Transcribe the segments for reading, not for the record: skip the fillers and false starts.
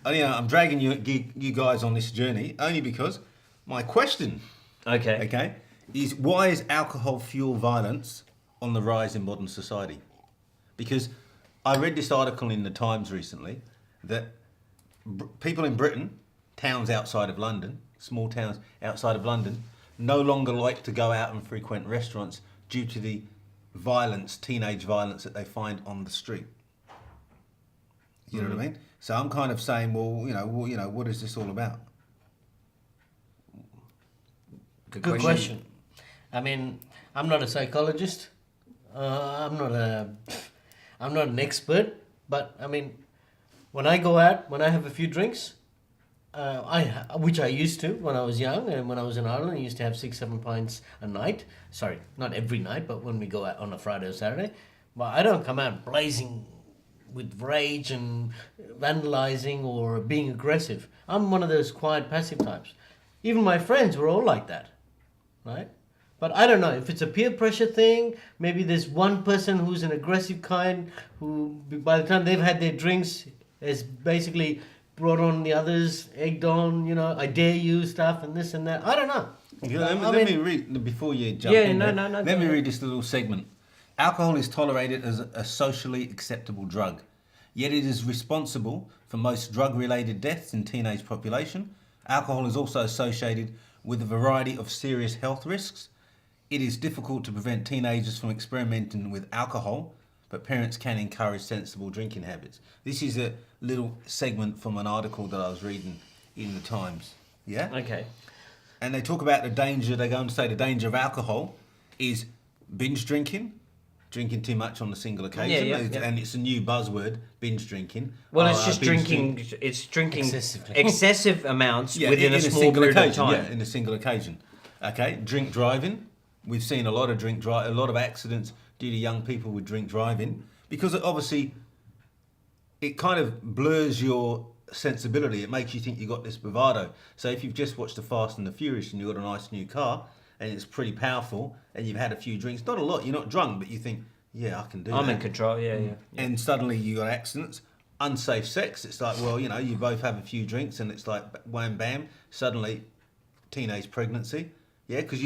I'm dragging you guys on this journey only because my question, Okay. is why is alcohol fuel violence on the rise in modern society? Because I read this article in the Times recently that people in Britain, towns outside of London, small towns outside of London, no longer like to go out and frequent restaurants due to the violence, teenage violence that they find on the street. You know what I mean? So I'm kind of saying, what is this all about? Good question. I mean, I'm not a psychologist. I'm not an expert. But I mean, when I go out, when I have a few drinks, which I used to when I was young, and when I was in Ireland, I used to have 6-7 pints a night. Sorry, not every night, but when we go out on a Friday or Saturday. But I don't come out blazing with rage and vandalizing or being aggressive. I'm one of those quiet, passive types. Even my friends were all like that, right? But I don't know if it's a peer pressure thing. Maybe there's one person who's an aggressive kind who, by the time they've had their drinks, has basically brought on the others, egged on, I dare you stuff and this and that. I don't know. Let me read, before you jump in there, let me read this little segment. Alcohol is tolerated as a socially acceptable drug, yet it is responsible for most drug-related deaths in teenage population. Alcohol is also associated with a variety of serious health risks. It is difficult to prevent teenagers from experimenting with alcohol, but parents can encourage sensible drinking habits. This is a little segment from an article that I was reading in the Times. Yeah? Okay. And they talk about the danger, they go and say the danger of alcohol is binge drinking too much on a single occasion. Yeah. And it's a new buzzword, binge drinking. Well, it's just drinking excessive amounts within a small single period occasion, of time. Yeah, in a single occasion. Okay, drink driving. We've seen a lot of accidents due to young people with drink driving because obviously it kind of blurs your sensibility. It makes you think you got this bravado. So if you've just watched The Fast and the Furious and you've got a nice new car and it's pretty powerful and you've had a few drinks, not a lot, you're not drunk, but you think, yeah, I can do that. I'm in control, yeah. And suddenly you got accidents. Unsafe sex, it's like, well, you both have a few drinks and it's like wham bam, suddenly teenage pregnancy. Yeah, because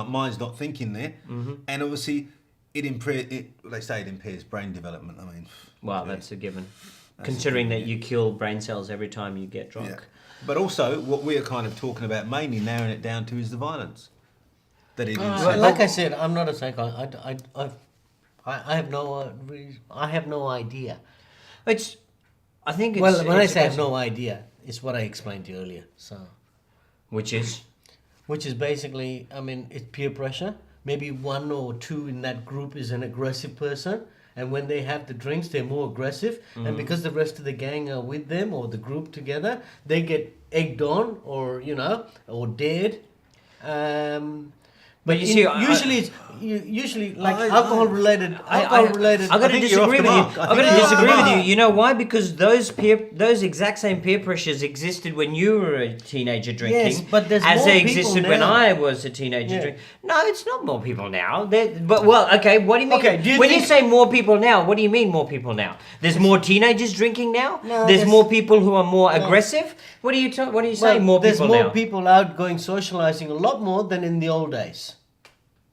mind's not thinking there. Mm-hmm. And obviously they say it impairs brain development. I mean, well, that's a given. Considering that you kill brain cells every time you get drunk. Yeah. But also, what we're kind of talking about, mainly narrowing it down to, is the violence. That it is. Like I said, I'm not a psychologist. I have no idea. I think it's... Well, when I say I have no idea, it's what I explained to you earlier. So, Which is basically, I mean, it's peer pressure. Maybe one or two in that group is an aggressive person. And when they have the drinks, they're more aggressive. Mm-hmm. And because the rest of the gang are with them or the group together, they get egged on or dared. But you see, usually like alcohol related. I'm going to disagree with you. I'm going to disagree with you. You know why? Because those exact same peer pressures existed when you were a teenager drinking. Yes, but there's as more they people existed now. when I was a teenager drinking. No, it's not more people now. Okay. What do you mean? Okay, when you say more people now, what do you mean more people now? There's more teenagers drinking now. No, there's more people who are more aggressive. What are you saying? More people now? There's more people out going socializing a lot more than in the old days.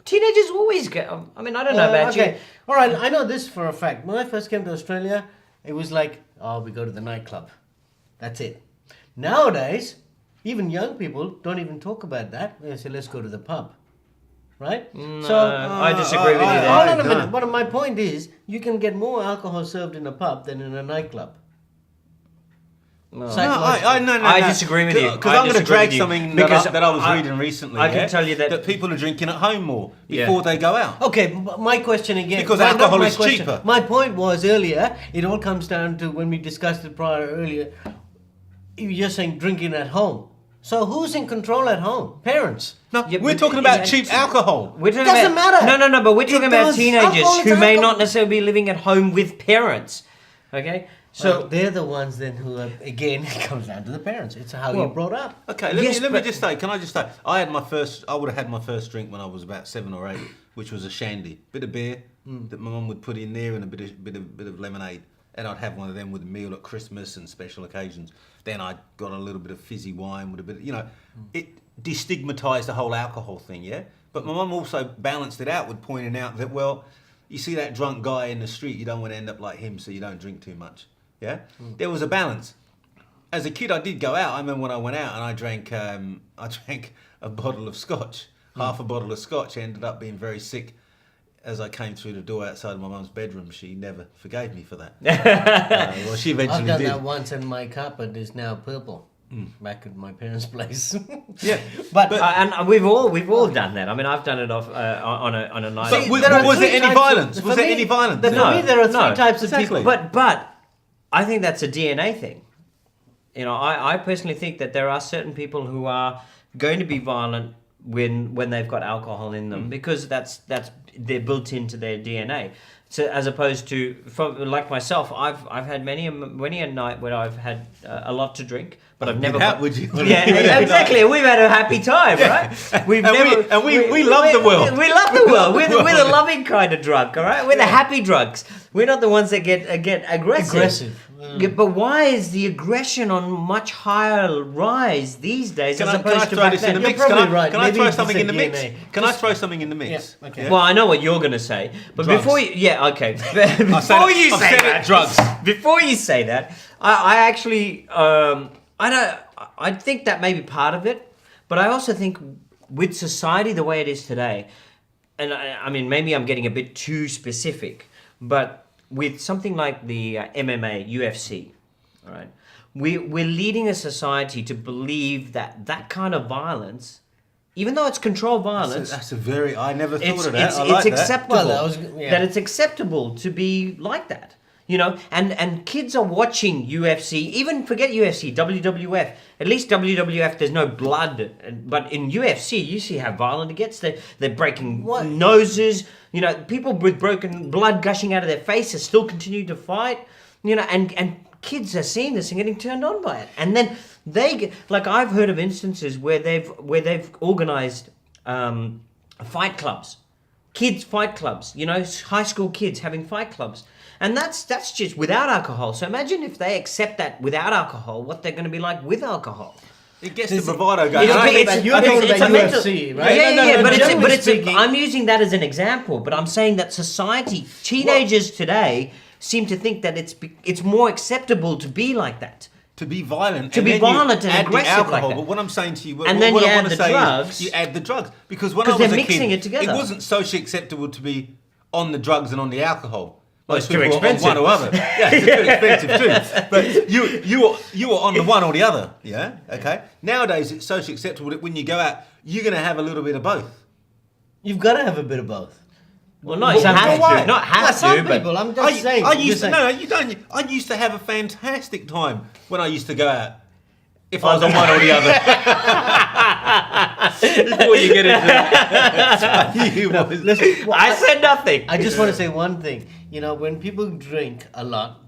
Teenagers always go. I mean, I don't know about you. All right, I know this for a fact. When I first came to Australia, it was like, we go to the nightclub. That's it. Nowadays, even young people don't even talk about that. They say, let's go to the pub. Right? No, I disagree with you there. Hold on a minute. But my point is, you can get more alcohol served in a pub than in a nightclub. No, I disagree with you. Because I'm going to drag something that I was reading recently. I can tell you that people are drinking at home more before they go out. Okay, my question again. Because alcohol is cheaper. My point was earlier, it all comes down to when we discussed it earlier, you're just saying drinking at home. So who's in control at home? Parents. No, we're talking about cheap alcohol. Doesn't matter. No, but we're talking about teenagers who may not necessarily be living at home with parents. Okay? So they're the ones then who are, again, it comes down to the parents. It's how you're brought up. Okay, let me just say, can I just say, I would have had my first drink when I was about 7 or 8, which was a shandy. Bit of beer that my mum would put in there and a bit of lemonade. and I'd have one of them with a meal at Christmas and special occasions. Then I got a little bit of fizzy wine with a bit, it destigmatised the whole alcohol thing, yeah? But my mum also balanced it out with pointing out that, well, you see that drunk guy in the street, you don't want to end up like him, so you don't drink too much, yeah? There was a balance. As a kid, I did go out. I remember when I went out and I drank a bottle of scotch, half a bottle of scotch. I ended up being very sick. As I came through the door outside my mum's bedroom, she never forgave me for that. Well, she eventually I've done did. that once, and my carpet is now purple. Back at my parents' place. Yeah, but and we've all done that. I mean, I've done it off on a night. but See, was there are there three any types violence? of- Was for there me- any violence? For No. me, there are three No. types of Exactly. people. But I think that's a DNA thing. I personally think that there are certain people who are going to be violent when they've got alcohol in them because that's they're built into their DNA. So as opposed to like myself, I've had many a night where I've had a lot to drink, but I've never. Would you? Yeah, exactly. We've had a happy time, right? We've We love the world. We love the world. We're the loving kind of drunk, all right? We're the happy drunks. We're not the ones that get aggressive. Yeah, but why is the aggression on much higher rise these days Can as I opposed to throw back this in the then? mix? You're Can probably I, right. can I Maybe throw it's something in the the mix? DNA. Can I throw something in the mix? Yeah, okay. Well, I know what you're going to say, but Drugs. before you okay, I've before said you say it, that, drugs. Before you say that, I actually I think that may be part of it, but I also think with society the way it is today, and I mean maybe I'm getting a bit too specific, but with something like the MMA, UFC, all right, we're leading a society to believe that kind of violence, even though it's controlled violence, That's a very. I never thought it's of that. it's, I like it's that. acceptable Well, that it's acceptable to be like that. And kids are watching UFC, even forget UFC, WWF. At least WWF, there's no blood. But in UFC, you see how violent it gets. They're breaking noses. People with broken blood gushing out of their faces still continue to fight. And kids are seeing this and getting turned on by it. And then they get, like I've heard of instances where they've organized fight clubs. Kids fight clubs, high school kids having fight clubs. And that's just without alcohol. So imagine if they accept that without alcohol, what they're going to be like with alcohol. It gets the bravado going. You're And I talking think about- it's- you're I think talking it's- about a mental- UFC, right? Yeah, No, but generally it's speaking- I'm using that as an example, but I'm saying that society, teenagers today seem to think that it's more acceptable to be like that. to be violent, To and be then you violent and add the aggressive like alcohol. that. But what I'm saying to you, And what then you I add want to the say drugs. is you add the drugs because when I 'Cause was they're a mixing kid, it together. it wasn't socially acceptable to be on the drugs and on the alcohol. Well, Most it's too people were on expensive. one or other. Yeah, it's too expensive too. But you were on the one or the other. Yeah. Okay. Nowadays, it's socially acceptable that when you go out, you're going to have a little bit of both. You've got to have a bit of both. Well, not Some have people- to, not have some to, but people. I'm just saying. I I'm used just to saying. no, you don't. I used to have a fantastic time when I used to go out. If I was on one or the other. Before you get into that. You was- Listen, well, I said nothing. I just want to say one thing. When people drink a lot,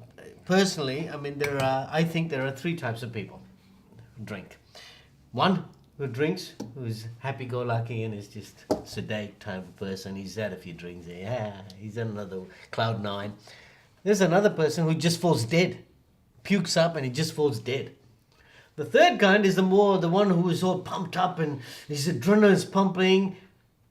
personally, I mean, I think there are three types of people who drink. One who drinks, who's happy-go-lucky and is just sedate type of person. He's had a few drinks. Yeah, he's on another cloud nine. There's another person who just falls dead, pukes up, and he just falls dead. The third kind is the one who is all pumped up and his adrenaline's pumping,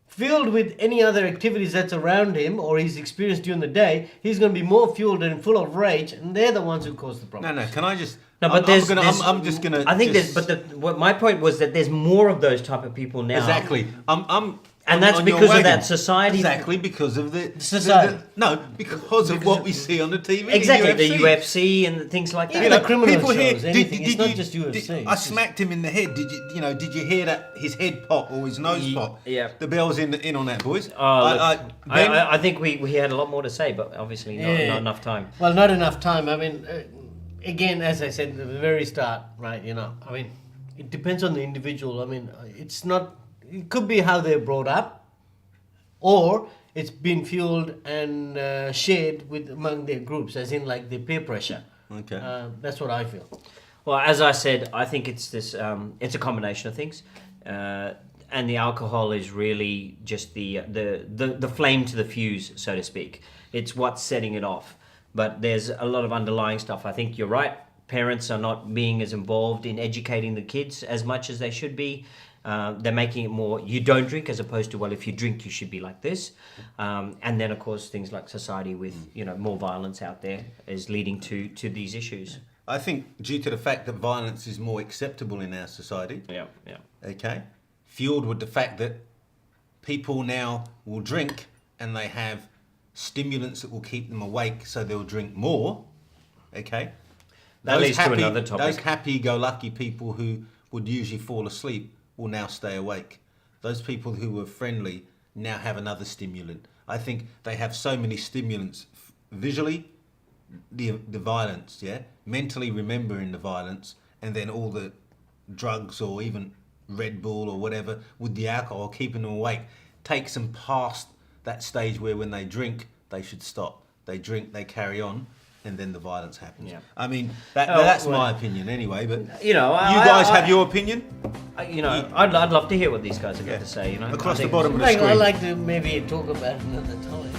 filled with any other activities that's around him or he's experienced during the day. He's going to be more fueled and full of rage, and they're the ones who cause the problem. No, can I just... No, but I'm just gonna... I think just, what my point was that there's more of those type of people now. Exactly. And that's on your because of wagon. that society. Exactly, because of the... Society. because of what we see on the TV. Exactly, the the UFC and things like that. Even the criminal shows, anything. It's not you- just UFC, I it's just- smacked him in the head. Did you hear that? His head pop or his nose pop? yeah. The bell's in on that, boys. I think we had a lot more to say, but obviously not enough time. Well, not enough time. I mean, again, as I said at the very start, right, I mean, it depends on the individual. I mean, it could be how they're brought up, or it's been fueled and shared among their groups, as in like the peer pressure. Okay. That's what I feel. Well, as I said, I think it's this. It's a combination of things, and the alcohol is really just the flame to the fuse, so to speak. It's what's setting it off. but there's a lot of underlying stuff. I think you're right. Parents are not being as involved in educating the kids as much as they should be. They're making it more, you don't drink, as opposed to, well, if you drink, you should be like this. And then, of course, things like society with, more violence out there is leading to these issues. I think due to the fact that violence is more acceptable in our society. Yeah. Okay. Fueled with the fact that people now will drink and they have stimulants that will keep them awake, so they'll drink more. Okay. That leads to another topic. Those happy-go-lucky people who would usually fall asleep will now stay awake. Those people who were friendly now have another stimulant. I think they have so many stimulants visually, the violence, mentally remembering the violence, and then all the drugs or even Red Bull or whatever with the alcohol keeping them awake takes them past that stage where when they drink, they should stop. They drink, they carry on, and then the violence happens. Yeah. I mean, that's my opinion anyway, but you guys have your opinion? I'd love to hear what these guys have got to say. Across the bottom of the I'd screen. like to maybe talk about another time.